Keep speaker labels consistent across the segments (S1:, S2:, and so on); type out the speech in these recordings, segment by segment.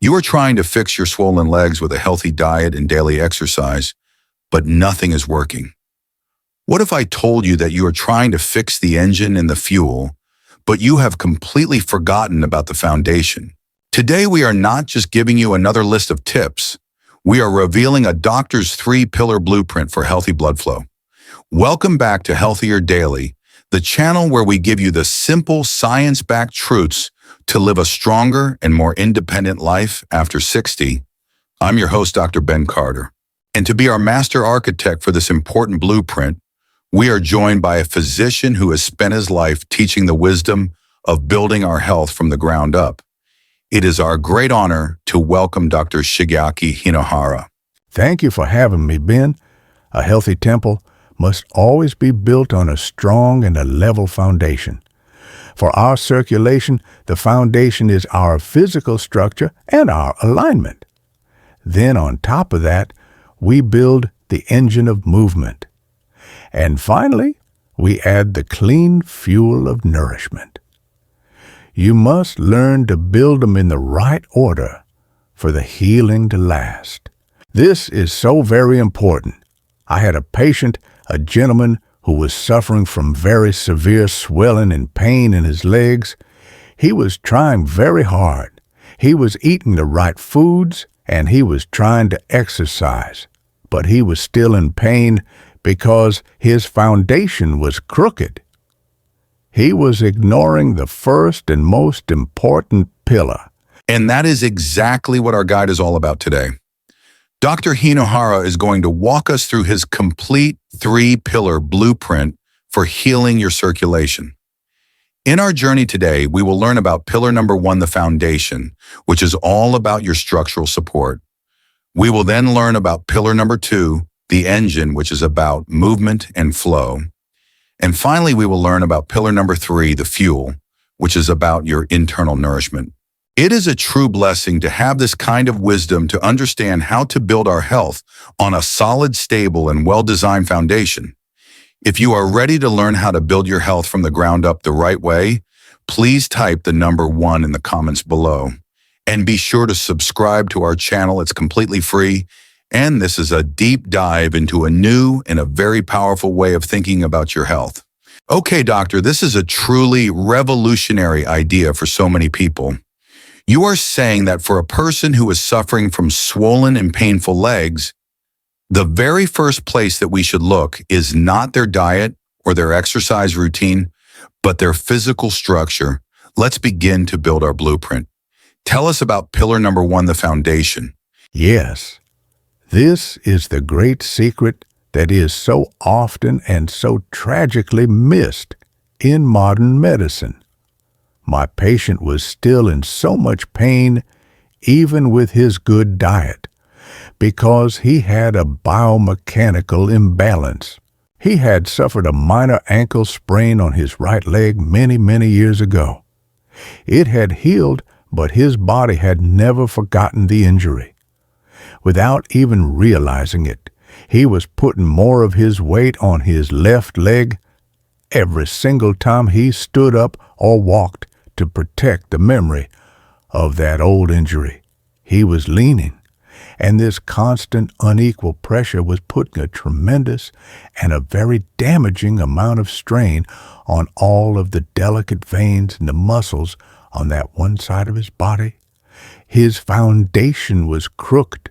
S1: You are trying to fix your swollen legs with a healthy diet and daily exercise, but nothing is working. What if I told you that you are trying to fix the engine and the fuel, but you have completely forgotten about the foundation? Today, we are not just giving you another list of tips. We are revealing a doctor's 3-pillar blueprint for healthy blood flow. Welcome back to Healthier Daily, the channel where we give you the simple science-backed truths to live a stronger and more independent life after 60. I'm your host, Dr. Ben Carter. And to be our master architect for this important blueprint, we are joined by a physician who has spent his life teaching the wisdom of building our health from the ground up. It is our great honor to welcome Dr. Shigeaki Hinohara.
S2: Thank you for having me, Ben. A healthy temple must always be built on a strong and a level foundation. For our circulation, the foundation is our physical structure and our alignment. Then on top of that, we build the engine of movement. And finally, we add the clean fuel of nourishment. You must learn to build them in the right order for the healing to last. This is so very important. I had a patient, a gentleman who was suffering from very severe swelling and pain in his legs. He was trying very hard. He was eating the right foods and he was trying to exercise, but he was still in pain because his foundation was crooked. He was ignoring the first and most important pillar.
S1: And that is exactly what our guide is all about today. Dr. Hinohara is going to walk us through his complete 3-pillar blueprint for healing your circulation. In our journey today, we will learn about pillar number 1, the foundation, which is all about your structural support. We will then learn about pillar number 2, the engine, which is about movement and flow. And finally, we will learn about pillar number 3, the fuel, which is about your internal nourishment. It is a true blessing to have this kind of wisdom to understand how to build our health on a solid, stable, and well-designed foundation. If you are ready to learn how to build your health from the ground up the right way, please type the number 1 in the comments below. And be sure to subscribe to our channel. It's completely free. And this is a deep dive into a new and a very powerful way of thinking about your health. Okay, doctor, this is a truly revolutionary idea for so many people. You are saying that for a person who is suffering from swollen and painful legs, the very first place that we should look is not their diet or their exercise routine, but their physical structure. Let's begin to build our blueprint. Tell us about pillar number 1, the foundation.
S2: Yes, this is the great secret that is so often and so tragically missed in modern medicine. My patient was still in so much pain, even with his good diet, because he had a biomechanical imbalance. He had suffered a minor ankle sprain on his right leg many years ago. It had healed, but his body had never forgotten the injury. Without even realizing it, he was putting more of his weight on his left leg every single time he stood up or walked to protect the memory of that old injury. He was leaning, and this constant unequal pressure was putting a tremendous and a very damaging amount of strain on all of the delicate veins and the muscles on that one side of his body. His foundation was crooked,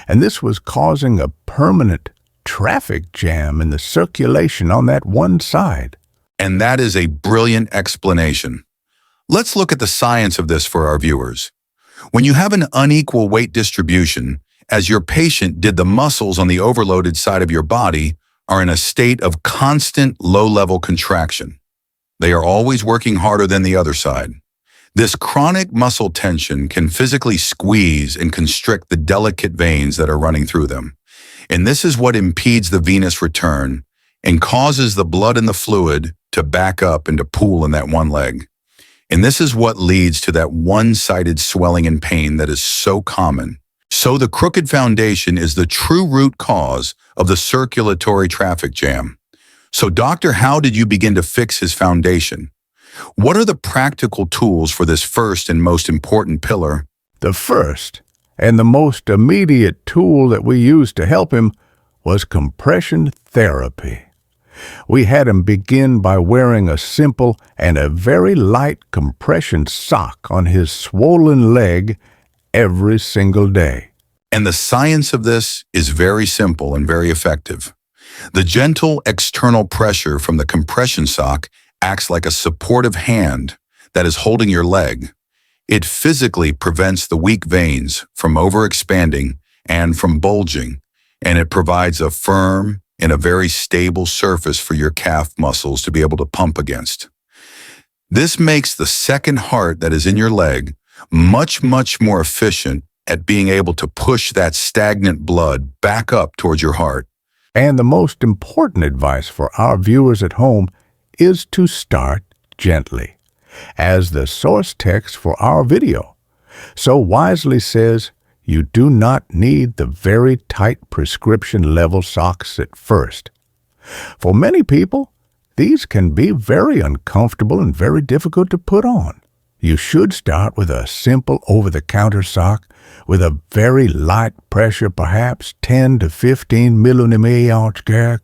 S2: and this was causing a permanent traffic jam in the circulation on that one side.
S1: And that is a brilliant explanation. Let's look at the science of this for our viewers. When you have an unequal weight distribution, as your patient did, the muscles on the overloaded side of your body are in a state of constant low-level contraction. They are always working harder than the other side. This chronic muscle tension can physically squeeze and constrict the delicate veins that are running through them. And this is what impedes the venous return and causes the blood and the fluid to back up and to pool in that one leg. And this is what leads to that one-sided swelling and pain that is so common. So the crooked foundation is the true root cause of the circulatory traffic jam. So doctor, how did you begin to fix his foundation? What are the practical tools for this first and most important pillar?
S2: The first and the most immediate tool that we used to help him was compression therapy. We had him begin by wearing a simple and a very light compression sock on his swollen leg every single day.
S1: And the science of this is very simple and very effective. The gentle external pressure from the compression sock acts like a supportive hand that is holding your leg. It physically prevents the weak veins from overexpanding and from bulging, and it provides a firm and a very stable surface for your calf muscles to be able to pump against. This makes the second heart that is in your leg much more efficient at being able to push that stagnant blood back up towards your heart.
S2: And the most important advice for our viewers at home is to start gently, as the source text for our video so wisely says. You do not need the very tight prescription level socks at first. For many people, these can be very uncomfortable and very difficult to put on. You should start with a simple over-the-counter sock with a very light pressure, perhaps 10 to 15 millimeters.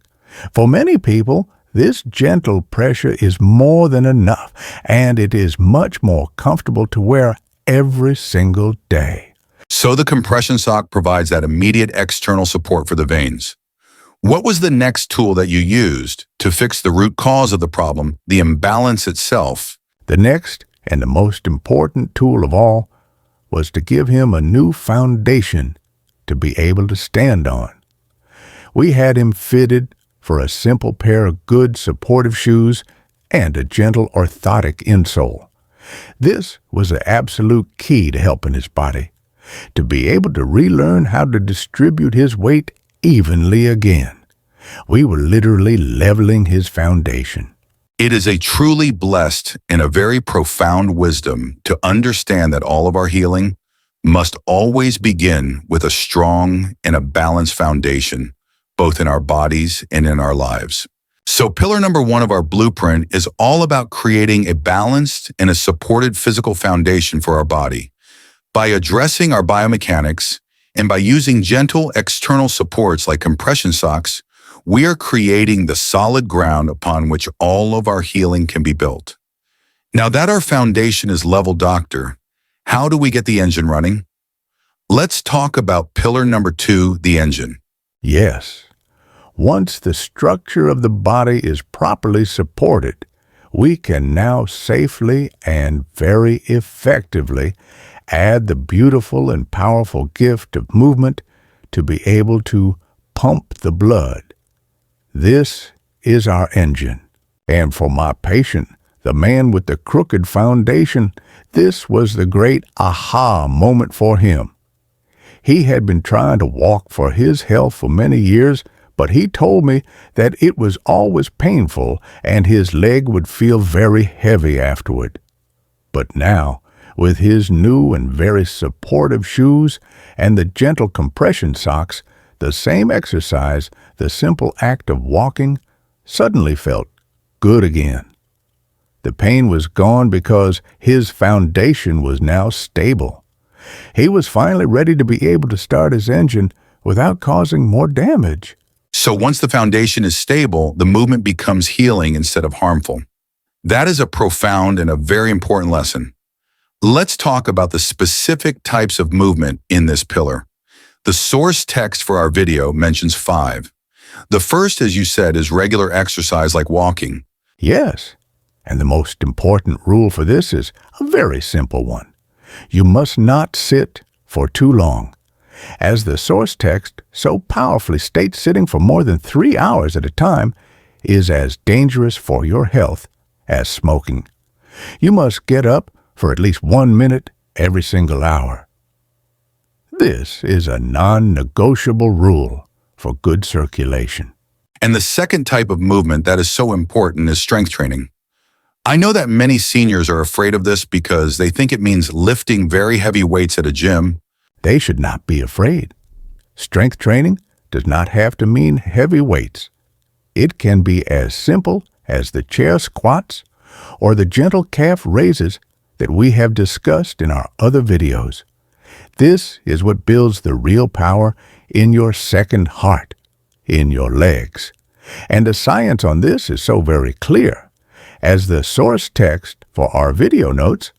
S2: For many people, this gentle pressure is more than enough, and it is much more comfortable to wear every single day.
S1: So the compression sock provides that immediate external support for the veins. What was the next tool that you used to fix the root cause of the problem, the imbalance itself?
S2: The next and the most important tool of all was to give him a new foundation to be able to stand on. We had him fitted for a simple pair of good supportive shoes and a gentle orthotic insole. This was the absolute key to helping his body to be able to relearn how to distribute his weight evenly again. We were literally leveling his foundation.
S1: It is a truly blessed and a very profound wisdom to understand that all of our healing must always begin with a strong and a balanced foundation, both in our bodies and in our lives. So pillar number 1 of our blueprint is all about creating a balanced and a supported physical foundation for our body. By addressing our biomechanics and by using gentle external supports like compression socks, we are creating the solid ground upon which all of our healing can be built. Now that our foundation is level, doctor, how do we get the engine running? Let's talk about pillar number 2, the engine.
S2: Yes. Once the structure of the body is properly supported, we can now safely and very effectively add the beautiful and powerful gift of movement to be able to pump the blood. This is our engine. And for my patient, the man with the crooked foundation, this was the great aha moment for him. He had been trying to walk for his health for many years, but he told me that it was always painful and his leg would feel very heavy afterward. But now, with his new and very supportive shoes and the gentle compression socks, the same exercise, the simple act of walking, suddenly felt good again. The pain was gone because his foundation was now stable. He was finally ready to be able to start his engine without causing more damage.
S1: So once the foundation is stable, the movement becomes healing instead of harmful. That is a profound and a very important lesson. Let's talk about the specific types of movement in this pillar. The source text for our video mentions 5. The first, as you said, is regular exercise like walking.
S2: Yes, and the most important rule for this is a very simple one. You must not sit for too long. As the source text so powerfully states, sitting for more than 3 hours at a time is as dangerous for your health as smoking. You must get up for at least 1 minute every single hour. This is a non-negotiable rule for good circulation.
S1: And the second type of movement that is so important is strength training. I know that many seniors are afraid of this because they think it means lifting very heavy weights at a gym.
S2: They should not be afraid. Strength training does not have to mean heavy weights. It can be as simple as the chair squats or the gentle calf raises that we have discussed in our other videos. This is what builds the real power in your second heart, in your legs. And the science on this is so very clear. As the source text for our video notes,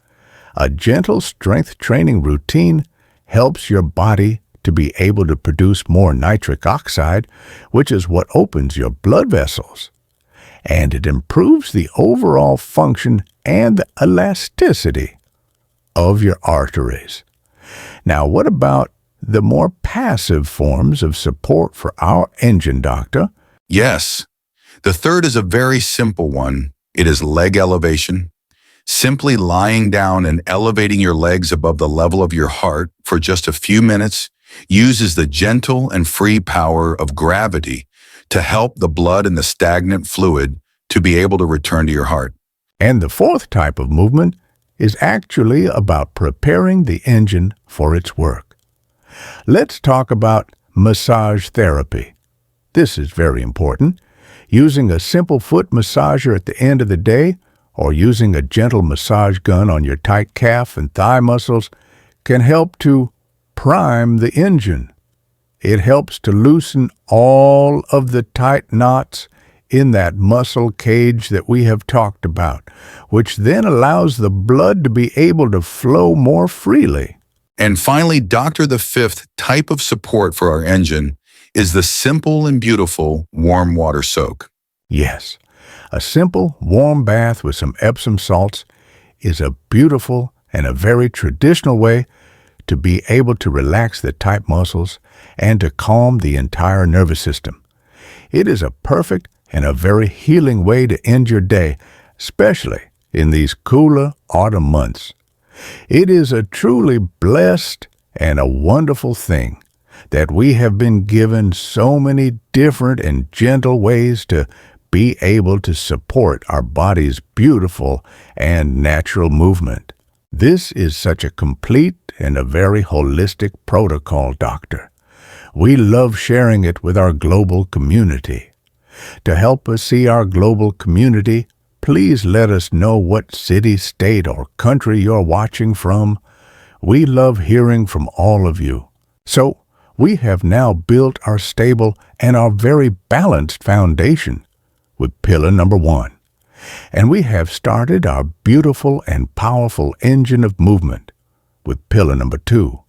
S2: a gentle strength training routine helps your body to be able to produce more nitric oxide, which is what opens your blood vessels. And it improves the overall function and the elasticity of your arteries. Now, what about the more passive forms of support for our engine, Doctor?
S1: Yes. The third is a very simple one. It is leg elevation. Simply lying down and elevating your legs above the level of your heart for just a few minutes uses the gentle and free power of gravity to help the blood and the stagnant fluid to be able to return to your heart.
S2: And the fourth type of movement is actually about preparing the engine for its work. Let's talk about massage therapy. This is very important. Using a simple foot massager at the end of the day or using a gentle massage gun on your tight calf and thigh muscles can help to prime the engine. It helps to loosen all of the tight knots in that muscle cage that we have talked about, which then allows the blood to be able to flow more freely.
S1: And finally, Doctor, the fifth type of support for our engine is the simple and beautiful warm water soak.
S2: Yes, a simple warm bath with some Epsom salts is a beautiful and a very traditional way to be able to relax the tight muscles and to calm the entire nervous system. It is a perfect and a very healing way to end your day, especially in these cooler autumn months. It is a truly blessed and a wonderful thing that we have been given so many different and gentle ways to be able to support our body's beautiful and natural movement. This is such a complete and a very holistic protocol, Doctor. We love sharing it with our global community. To help us see our global community, please let us know what city, state, or country you're watching from. We love hearing from all of you. So, we have now built our stable and our very balanced foundation with pillar number 1. And we have started our beautiful and powerful engine of movement with pillar number 2.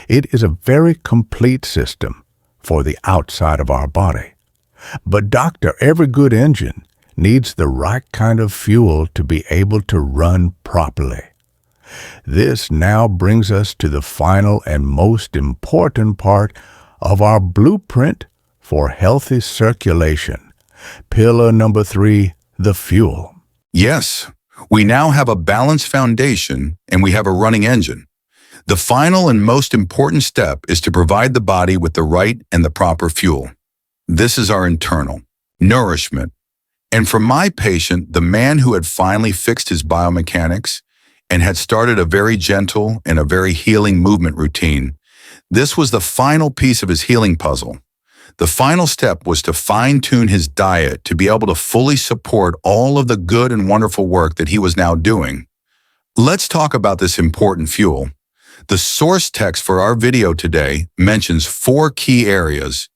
S2: It is a very complete system for the outside of our body. But Doctor, every good engine needs the right kind of fuel to be able to run properly. This now brings us to the final and most important part of our blueprint for healthy circulation. Pillar number 3, the fuel.
S1: Yes, we now have a balanced foundation and we have a running engine. The final and most important step is to provide the body with the right and the proper fuel. This is our internal nourishment. And for my patient, the man who had finally fixed his biomechanics and had started a very gentle and a very healing movement routine, this was the final piece of his healing puzzle. The final step was to fine-tune his diet to be able to fully support all of the good and wonderful work that he was now doing. Let's talk about this important fuel. The source text for our video today mentions 4 key areas,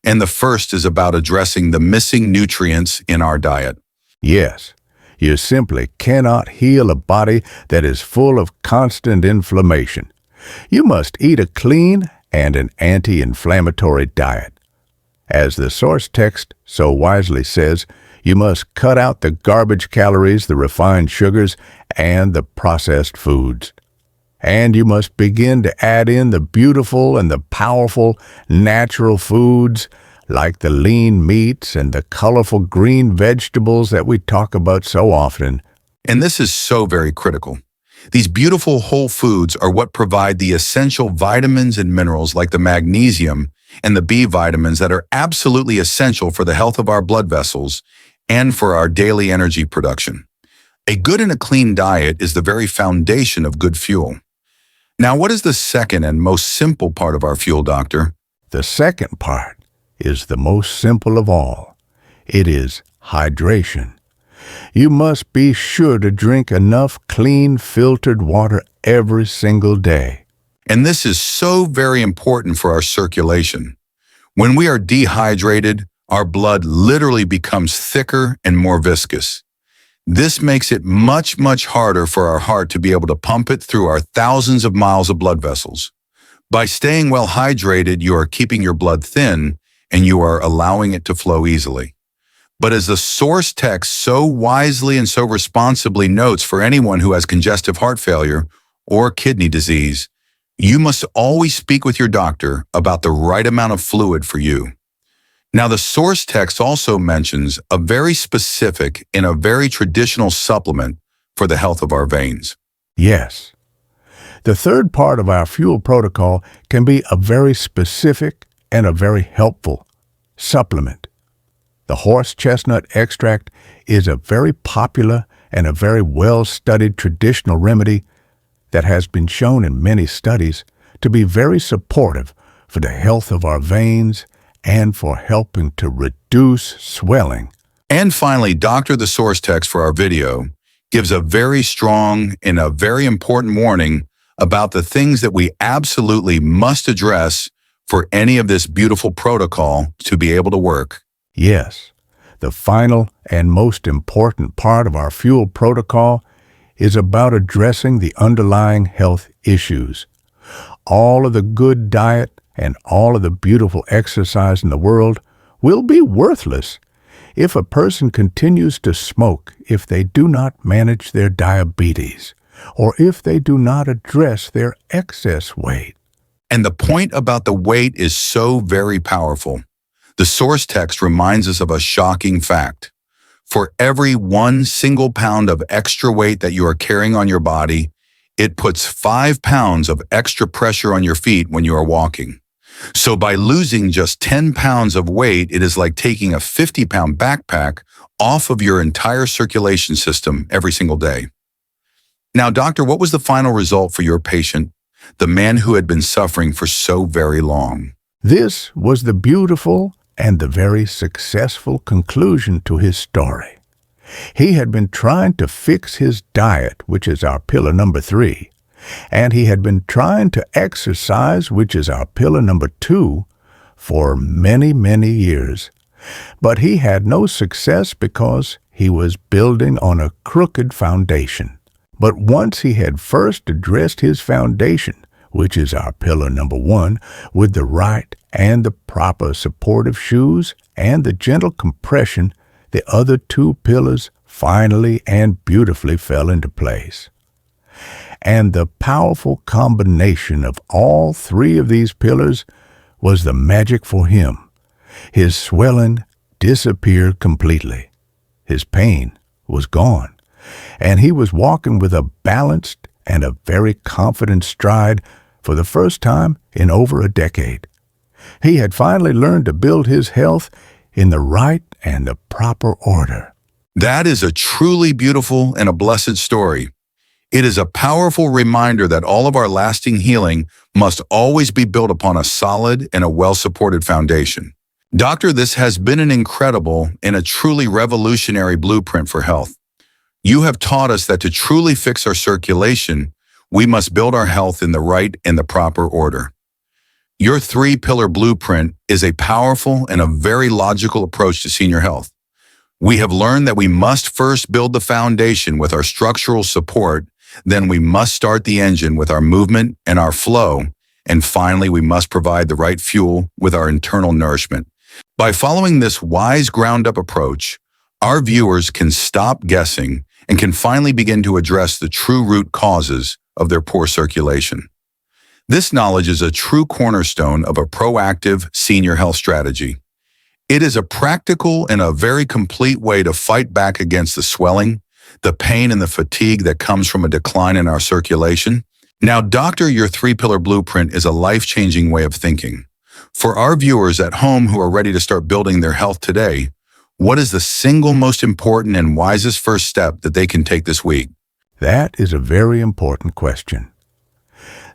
S1: and the first is about addressing the missing nutrients in our diet.
S2: Yes, you simply cannot heal a body that is full of constant inflammation. You must eat a clean and an anti-inflammatory diet. As the source text so wisely says, you must cut out the garbage calories, the refined sugars, and the processed foods. And you must begin to add in the beautiful and the powerful natural foods like the lean meats and the colorful green vegetables that we talk about so often.
S1: And this is so very critical. These beautiful whole foods are what provide the essential vitamins and minerals like the magnesium and the B vitamins that are absolutely essential for the health of our blood vessels and for our daily energy production. A good and a clean diet is the very foundation of good fuel. Now, what is the second and most simple part of our fuel, Doctor?
S2: The second part is the most simple of all. It is hydration. You must be sure to drink enough clean, filtered water every single day.
S1: And this is so very important for our circulation. When we are dehydrated, our blood literally becomes thicker and more viscous. This makes it much, much harder for our heart to be able to pump it through our thousands of miles of blood vessels. By staying well hydrated, you are keeping your blood thin and you are allowing it to flow easily. But as the source text so wisely and so responsibly notes for anyone who has congestive heart failure or kidney disease, you must always speak with your doctor about the right amount of fluid for you. Now, the source text also mentions a very specific and a very traditional supplement for the health of our veins.
S2: Yes. The third part of our fuel protocol can be a very specific and a very helpful supplement. The horse chestnut extract is a very popular and a very well-studied traditional remedy that has been shown in many studies to be very supportive for the health of our veins and for helping to reduce swelling.
S1: And finally, Dr. The source text for our video gives a very strong and a very important warning about the things that we absolutely must address for any of this beautiful protocol to be able to work.
S2: Yes, the final and most important part of our fuel protocol is about addressing the underlying health issues. All of the good diet and all of the beautiful exercise in the world will be worthless if a person continues to smoke, if they do not manage their diabetes, or if they do not address their excess weight.
S1: And the point about the weight is so very powerful. The source text reminds us of a shocking fact. For every 1 single pound of extra weight that you are carrying on your body, it puts 5 pounds of extra pressure on your feet when you are walking. So by losing just 10 pounds of weight, it is like taking a 50-pound backpack off of your entire circulation system every single day. Now, doctor, what was the final result for your patient, the man who had been suffering for so very long?
S2: This was the beautiful and the very successful conclusion to his story. He had been trying to fix his diet, which is our pillar number 3, and he had been trying to exercise, which is our pillar number 2, for many, many years. But he had no success because he was building on a crooked foundation. But once he had first addressed his foundation, which is our pillar number 1, with the right and the proper supportive shoes and the gentle compression, the other 2 pillars finally and beautifully fell into place. And the powerful combination of all 3 of these pillars was the magic for him. His swelling disappeared completely. His pain was gone, and he was walking with a balanced and a very confident stride for the first time in over a decade. He had finally learned to build his health in the right and the proper order.
S1: That is a truly beautiful and a blessed story. It is a powerful reminder that all of our lasting healing must always be built upon a solid and a well-supported foundation. Doctor, this has been an incredible and a truly revolutionary blueprint for health. You have taught us that to truly fix our circulation, we must build our health in the right and the proper order. Your 3-pillar blueprint is a powerful and a very logical approach to senior health. We have learned that we must first build the foundation with our structural support, then we must start the engine with our movement and our flow, and finally we must provide the right fuel with our internal nourishment. By following this wise ground-up approach, our viewers can stop guessing and can finally begin to address the true root causes of their poor circulation. This knowledge is a true cornerstone of a proactive senior health strategy. It is a practical and a very complete way to fight back against the swelling, the pain, and the fatigue that comes from a decline in our circulation. Now, doctor, your 3-pillar blueprint is a life-changing way of thinking. For our viewers at home who are ready to start building their health today, what is the single most important and wisest first step that they can take this week?
S2: That is a very important question.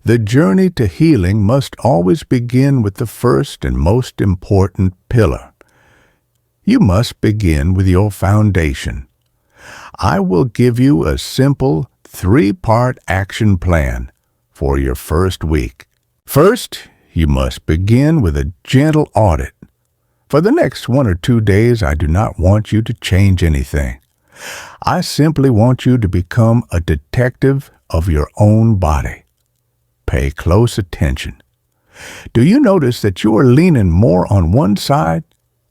S2: The journey to healing must always begin with the first and most important pillar. You must begin with your foundation. I will give you a simple 3-part action plan for your first week. First, you must begin with a gentle audit. For the next 1 or 2 days, I do not want you to change anything. I simply want you to become a detective of your own body. Pay close attention. Do you notice that you are leaning more on one side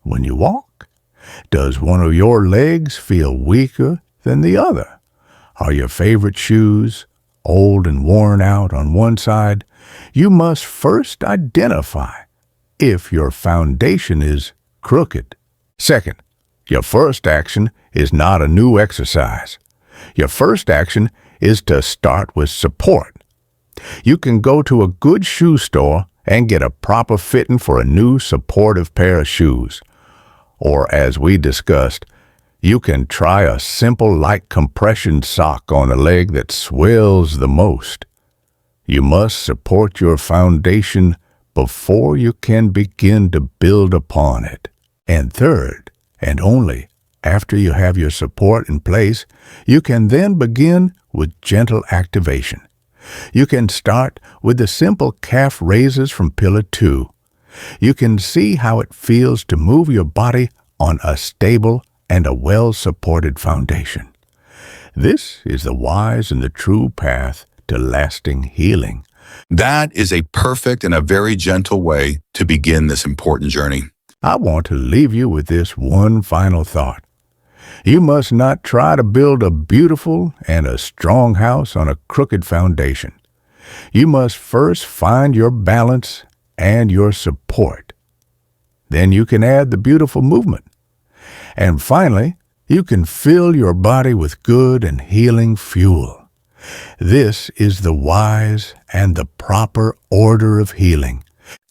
S2: when you walk? Does one of your legs feel weaker than the other? Are your favorite shoes old and worn out on one side? You must first identify if your foundation is crooked. Second, your first action is not a new exercise. Your first action is to start with support. You can go to a good shoe store and get a proper fitting for a new supportive pair of shoes. Or, as we discussed, you can try a simple light compression sock on a leg that swells the most. You must support your foundation before you can begin to build upon it. And third, and only after you have your support in place, you can then begin with gentle activation. You can start with the simple calf raises from Pillar 2. You can see how it feels to move your body on a stable and a well-supported foundation. This is the wise and the true path to lasting healing.
S1: That is a perfect and a very gentle way to begin this important journey.
S2: I want to leave you with this one final thought. You must not try to build a beautiful and a strong house on a crooked foundation. You must first find your balance and your support. Then you can add the beautiful movement. And finally, you can fill your body with good and healing fuel. This is the wise and the proper order of healing.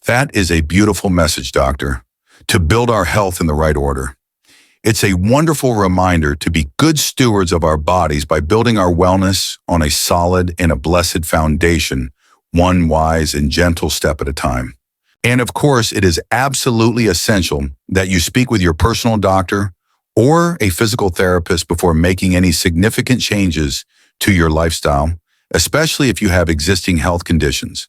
S1: That is a beautiful message, Doctor, to build our health in the right order. It's a wonderful reminder to be good stewards of our bodies by building our wellness on a solid and a blessed foundation, one wise and gentle step at a time. And of course, it is absolutely essential that you speak with your personal doctor or a physical therapist before making any significant changes to your lifestyle, especially if you have existing health conditions.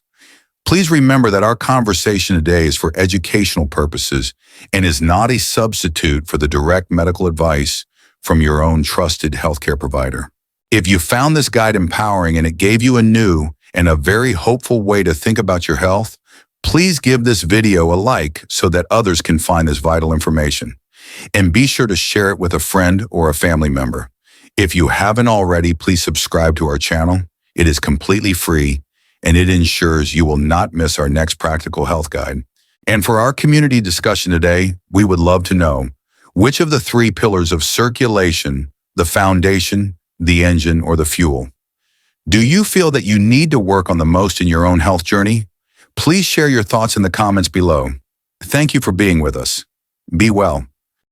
S1: Please remember that our conversation today is for educational purposes and is not a substitute for the direct medical advice from your own trusted healthcare provider. If you found this guide empowering and it gave you a new and a very hopeful way to think about your health, please give this video a like so that others can find this vital information. And be sure to share it with a friend or a family member. If you haven't already, please subscribe to our channel. It is completely free, and it ensures you will not miss our next practical health guide. And for our community discussion today, we would love to know which of the 3 pillars of circulation, the foundation, the engine, or the fuel, do you feel that you need to work on the most in your own health journey? Please share your thoughts in the comments below. Thank you for being with us. Be well.